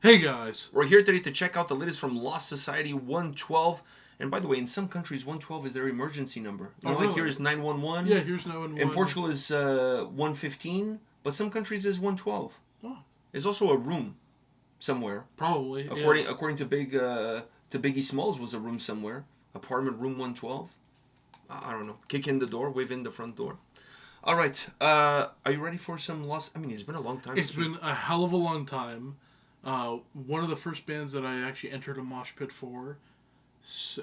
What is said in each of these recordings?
Hey guys! We're here today to check out the latest from Lost Society 112. And by the way, in some countries, 112 is their emergency number. Really? Like here is 911. Yeah, here's 911. In Portugal is 115, but some countries is 112. Oh. There's also a room somewhere. Probably. According to Biggie Smalls was a room somewhere. Apartment room 112. I don't know. Kick in the door, wave in the front door. All right. Are you ready for some Lost? I mean, it's been a long time. It's been a hell of a long time. One of the first bands that I actually entered a mosh pit for,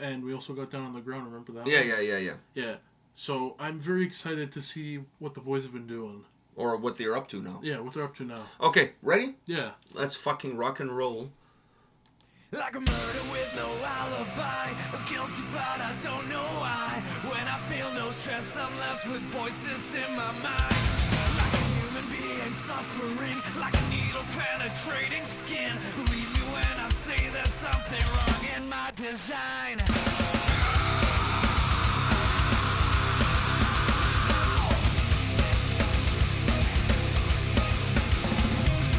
and we also got down on the ground. Remember that? Yeah. Yeah. So I'm very excited to see what the boys have been doing. Or what they're up to now. Yeah, what they're up to now. Okay, ready? Yeah. Let's fucking rock and roll. Like a murder with no alibi. I'm guilty but I don't know why. When I feel no stress, I'm left with voices in my mind. Like a human being suffering, like a needle penetrating skin. Believe me when I say there's something wrong in my design.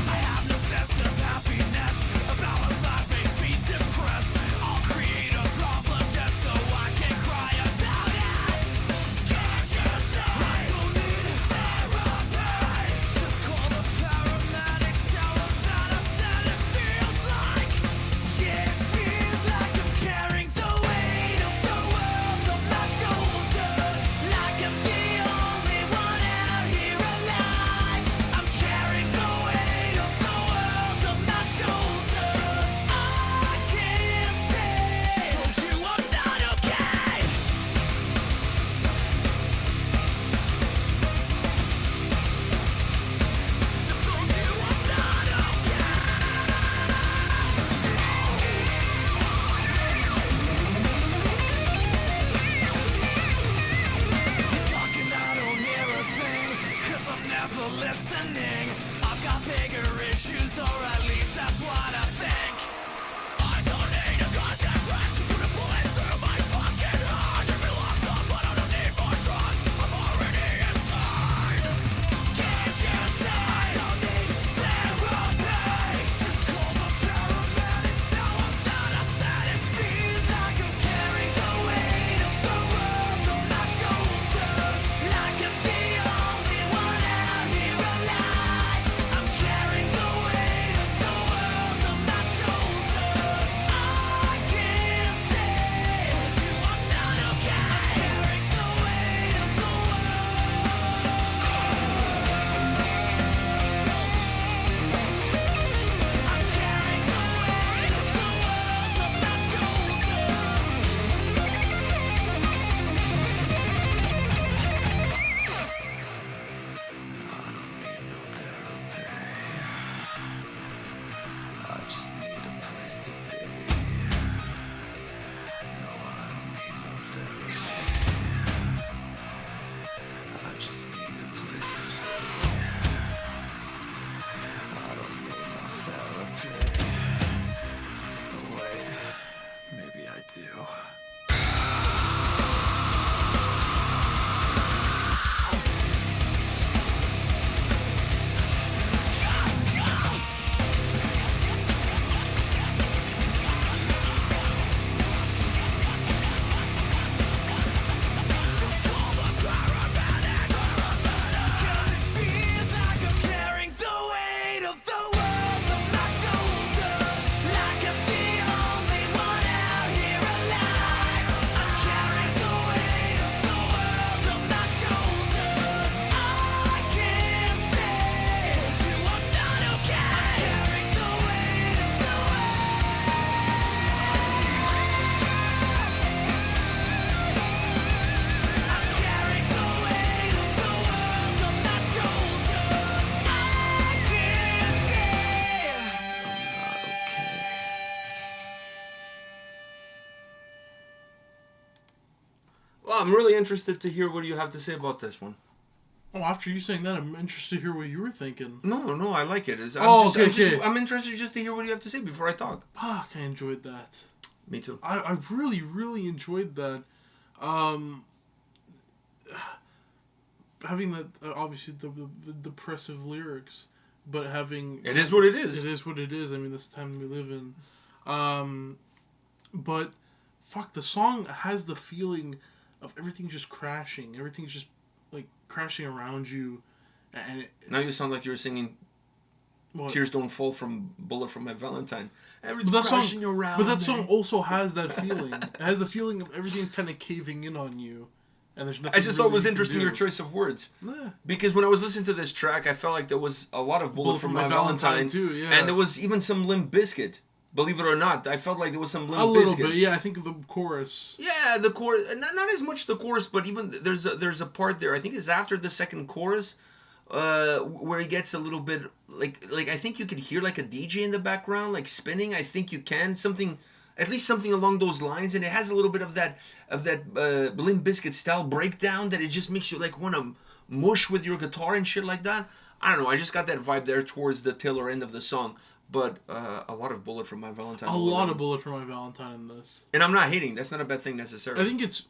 I have no sense of happiness. A balanced life makes me depressed. I'll create a problem just so I can cry about it. Can't you say I don't need therapy? Just call the paramedics, tell them that I said it feels like. Yeah, it feels like I'm carrying the weight of the world on my shoulders. Like I'm the only one out here alive. I'm carrying the weight of the world on my shoulders. I can't stay. Told you I'm not okay. Told you I'm not okay. You're talking, I don't hear a thing, 'cause I'm never listening. I've got bigger issues, or at least that's what I think. I don't need a contact wrench, put a bullet through my fucking heart. Should be locked up, but I don't need more drugs. I'm already inside. Can't you say I don't need therapy? Just call the paramedics, tell them that I said it feels like I'm carrying the weight of the world on my shoulders. Like I'm the only one out here alive. I'm carrying the weight of the world on my shoulders. I can't stay. Told you I'm not okay. I'm carrying the weight of the I'm carrying the weight of the world on my shoulders. I don't need no therapy. I just need a place to be. No, I don't need no therapy. I just need a place to be. I don't need no therapy. Oh, wait, maybe I do. Just call the paramedics. 'Cause it feels like I'm carrying the weight of the world on my shoulders. Like I'm the only one out here alive. I'm carrying the weight of the world on my shoulders. I can't stay. Told you I'm not okay. I'm carrying the weight of the I'm carrying the weight of the world on my shoulders. I can't stay. I'm not okay. Well, I'm really interested to hear what you have to say about this one. Oh, after you saying that, I'm interested to hear what you were thinking. No, I like it. I'm interested just to hear what you have to say before I talk. Fuck, I enjoyed that. Me too. I really, really enjoyed that. Having that, obviously, the depressive lyrics, but having It is what it is. It is what it is. I mean, this is the time we live in. But fuck, the song has the feeling of everything just crashing. Everything's just like crashing around you, and now you sound like you're singing. What? Tears don't fall from Bullet from My Valentine. But that song, around but that me. song also has that feeling. It has the feeling of everything kind of caving in on you, and there's nothing. I just thought it was really you can interesting do. your choice of words. Yeah. Because when I was listening to this track, I felt like there was a lot of Bullet from My Valentine too, yeah. and there was even some Limp Bizkit. Believe it or not, I felt like there was some Limp Bizkit. A little bit, yeah. I think the chorus. Yeah, the chorus, not as much the chorus, but even there's a part there. I think it's after the second chorus, where he gets a little bit like I think you could hear like a DJ in the background, like spinning. I think you can at least something along those lines, and it has a little bit of that Limp Bizkit style breakdown that it just makes you like want to mush with your guitar and shit like that. I don't know. I just got that vibe there towards the tailor end of the song. But a lot of Bullet from My Valentine. A lot of Bullet from My Valentine in this. And I'm not hating. That's not a bad thing necessarily. I think it's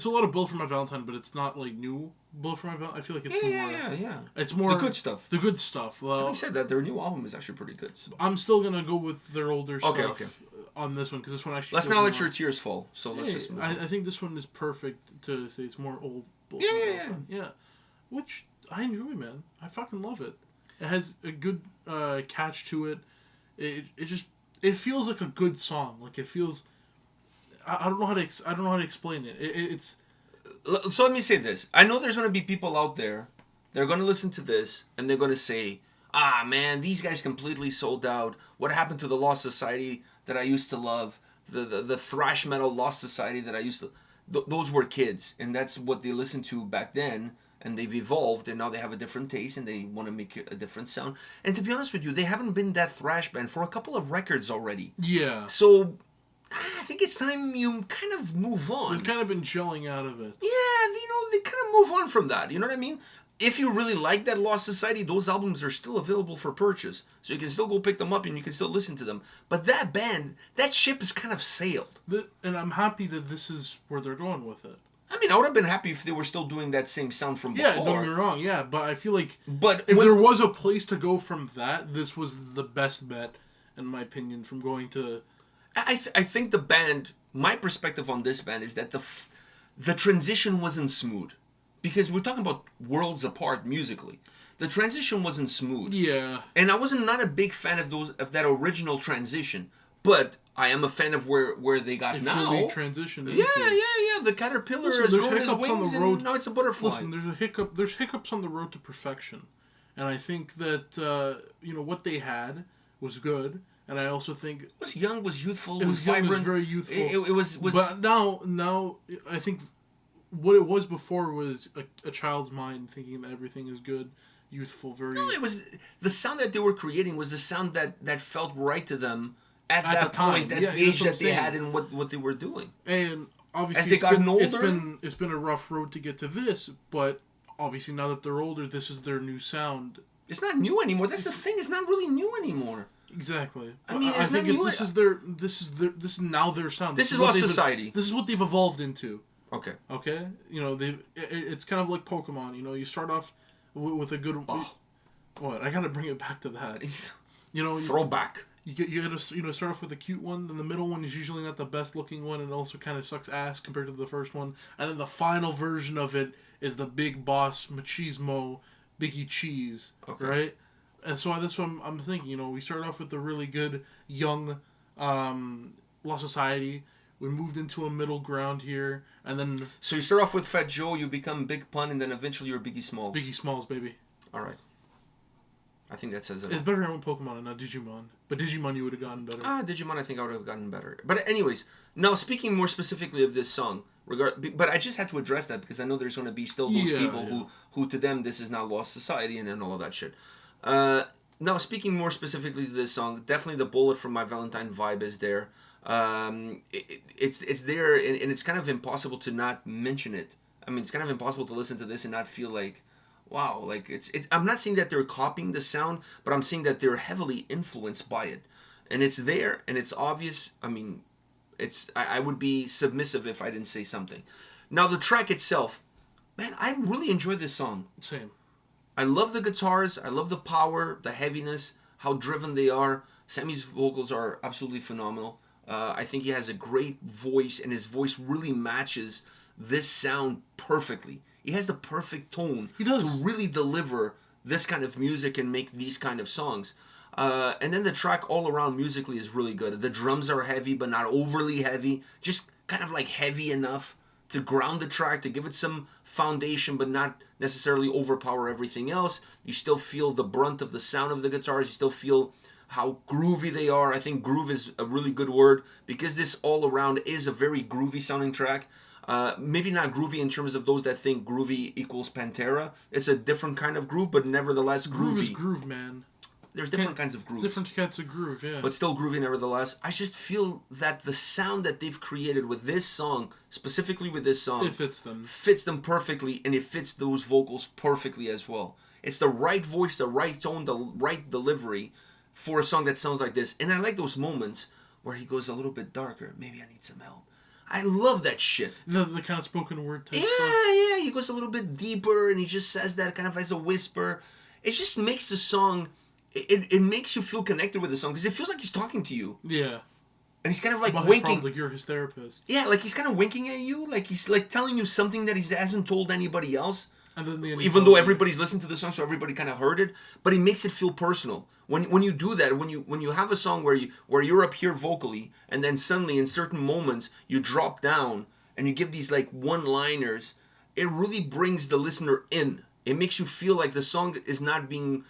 a lot of Bullet from My Valentine, but it's not like new Bullet from My Valentine. I feel like it's more. Yeah. It's more the good stuff. The good stuff. Well, Having said that, their new album is actually pretty good. So. I'm still gonna go with their older stuff on this one because this one actually. Let's not let your tears fall. So let's just. Move I think this one is perfect to say it's more old. Bullet from My Valentine. Yeah. Which I enjoy, man. I fucking love it. It has a good catch to it. It feels like a good song. Like it feels. I don't know how to explain it. It's. So let me say this. I know there's going to be people out there. They're going to listen to this and they're going to say, "Ah, man, these guys completely sold out. What happened to the Lost Society that I used to love? The thrash metal Lost Society that I used to. Those were kids, and that's what they listened to back then." And they've evolved, and now they have a different taste, and they want to make a different sound. And to be honest with you, they haven't been that thrash band for a couple of records already. Yeah. So, I think it's time you kind of move on. They've kind of been gelling out of it. Yeah, they kind of move on from that. You know what I mean? If you really like that Lost Society, those albums are still available for purchase. So you can still go pick them up, and you can still listen to them. But that band, that ship has kind of sailed. And I'm happy that this is where they're going with it. I mean, I would have been happy if they were still doing that same sound from before. Yeah, don't get me wrong, yeah, but I feel like if there was a place to go from that, this was the best bet, in my opinion, from going to... I think the band, my perspective on this band is that the transition wasn't smooth. Because we're talking about worlds apart musically. The transition wasn't smooth. Yeah. And I wasn't not a big fan of that original transition, but... I am a fan of where they got now. Fully transitioned into. Yeah. The caterpillar has grown his wings, and now it's a butterfly. Listen, there's hiccups on the road to perfection, and I think that what they had was good, and I also think it was young, was youthful, it was vibrant. Young, it was very youthful. It was. But now I think what it was before was a child's mind thinking that everything is good, youthful, very. No, it was the sound that they were creating was the sound that felt right to them. At that point, at the age that they had and what they were doing. And obviously it's been a rough road to get to this, but obviously now that they're older, this is their new sound. It's not new anymore. That's the thing. It's not really new anymore. Exactly. I mean, I think this is now their sound. This is Lost Society. This is what they've evolved into. Okay. Okay. It's kind of like Pokemon. You start off with a good. Oh. What? I gotta bring it back to that. Throwback. You gotta start off with a cute one, then the middle one is usually not the best looking one, and it also kind of sucks ass compared to the first one, and then the final version of it is the big boss machismo, Biggie Cheese, right? And so that's what I'm thinking. We started off with the really good young Lost Society. We moved into a middle ground here, and then so you start off with Fat Joe, you become Big Pun, and then eventually you're Biggie Smalls. Biggie Smalls, baby. All right. I think that says it. It's better than Pokemon and not Digimon. But Digimon you would have gotten better. Digimon I think I would have gotten better. But anyways, now speaking more specifically of this song, but I just had to address that because I know there's going to be still those people who to them this is now Lost Society and then all of that shit. Now speaking more specifically to this song, definitely the Bullet from My Valentine vibe is there. It's there and it's kind of impossible to not mention it. I mean, it's kind of impossible to listen to this and not feel like, wow, like it's. I'm not saying that they're copying the sound, but I'm saying that they're heavily influenced by it, and it's there and it's obvious. I mean, it's. I would be submissive if I didn't say something. Now the track itself, man, I really enjoy this song. Same. I love the guitars. I love the power, the heaviness, how driven they are. Sammy's vocals are absolutely phenomenal. I think he has a great voice, and his voice really matches this sound perfectly. He has the perfect tone to really deliver this kind of music and make these kind of songs. And then the track all around musically is really good. The drums are heavy, but not overly heavy. Just kind of like heavy enough to ground the track, to give it some foundation, but not necessarily overpower everything else. You still feel the brunt of the sound of the guitars. You still feel how groovy they are. I think groove is a really good word, because this all around is a very groovy sounding track. Maybe not groovy in terms of those that think groovy equals Pantera. It's a different kind of groove, but nevertheless groovy. Groove is groove, man. There's different kinds of grooves. Different kinds of groove, yeah. But still groovy nevertheless. I just feel that the sound that they've created with this song, specifically with this song, it fits them. Fits them perfectly, and it fits those vocals perfectly as well. It's the right voice, the right tone, the right delivery for a song that sounds like this. And I like those moments where he goes a little bit darker. Maybe I need some help. I love that shit. The kind of spoken word type stuff. Yeah. He goes a little bit deeper, and he just says that kind of as a whisper. It just makes the song... It makes you feel connected with the song, because it feels like he's talking to you. Yeah. And he's kind of like winking. Probably, like you're his therapist. Yeah, like he's kind of winking at you. Like he's like telling you something that he hasn't told anybody else. And then even though everybody's listened to the song, so everybody kind of heard it. But he makes it feel personal. When you do that, when you have a song where you're up here vocally, and then suddenly in certain moments you drop down and you give these like one-liners, it really brings the listener in. It makes you feel like the song is not being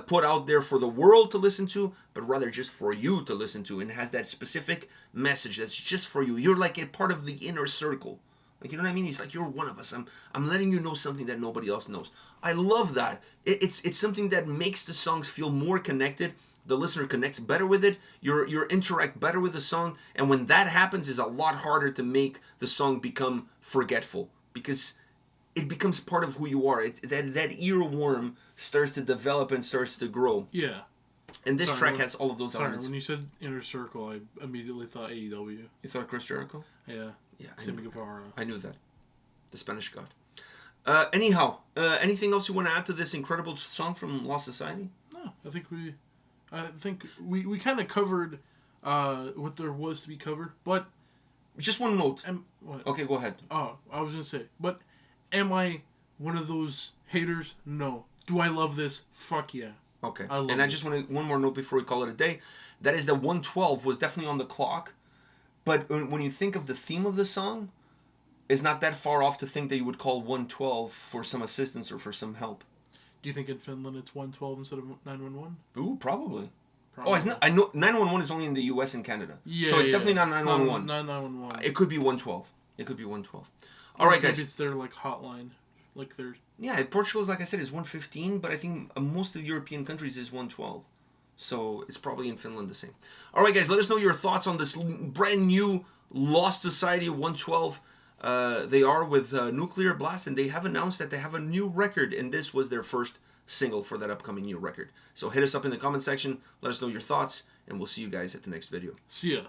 put out there for the world to listen to, but rather just for you to listen to, and has that specific message that's just for you. You're like a part of the inner circle. Like, you know what I mean? He's like, you're one of us. I'm letting you know something that nobody else knows. I love that. It's something that makes the songs feel more connected. The listener connects better with it. You interact better with the song. And when that happens, it's a lot harder to make the song become forgetful, because it becomes part of who you are. That earworm starts to develop and starts to grow. Yeah. And this track has all of those elements. When you said Inner Circle, I immediately thought AEW. You thought Chris Jericho? Yeah. Yeah. Sammy Guevara. I knew that. The Spanish God. Anyhow, anything else you want to add to this incredible song from Lost Society? No, I think we kind of covered what there was to be covered, but just one note. What? Okay, go ahead. Oh, I was gonna say, but am I one of those haters? No. Do I love this? Fuck yeah. Okay. I just want one more note before we call it a day. That is that 112 was definitely on the clock, but when you think of the theme of the song, it's not that far off to think that you would call 112 for some assistance or for some help. Do you think in Finland it's 112 instead of 911? Ooh, probably. Oh, it's not. I know 911 is only in the U.S. and Canada. Yeah, so it's definitely not 911. Not 911. It could be 112. All right, guys. Maybe it's their like hotline, like their. Yeah, Portugal's, like I said, is 115, but I think most of European countries is 112. So it's probably in Finland the same. All right, guys, let us know your thoughts on this brand new Lost Society 112. They are with Nuclear Blast, and they have announced that they have a new record, and this was their first single for that upcoming new record. So hit us up in the comment section, let us know your thoughts, and we'll see you guys at the next video. See ya.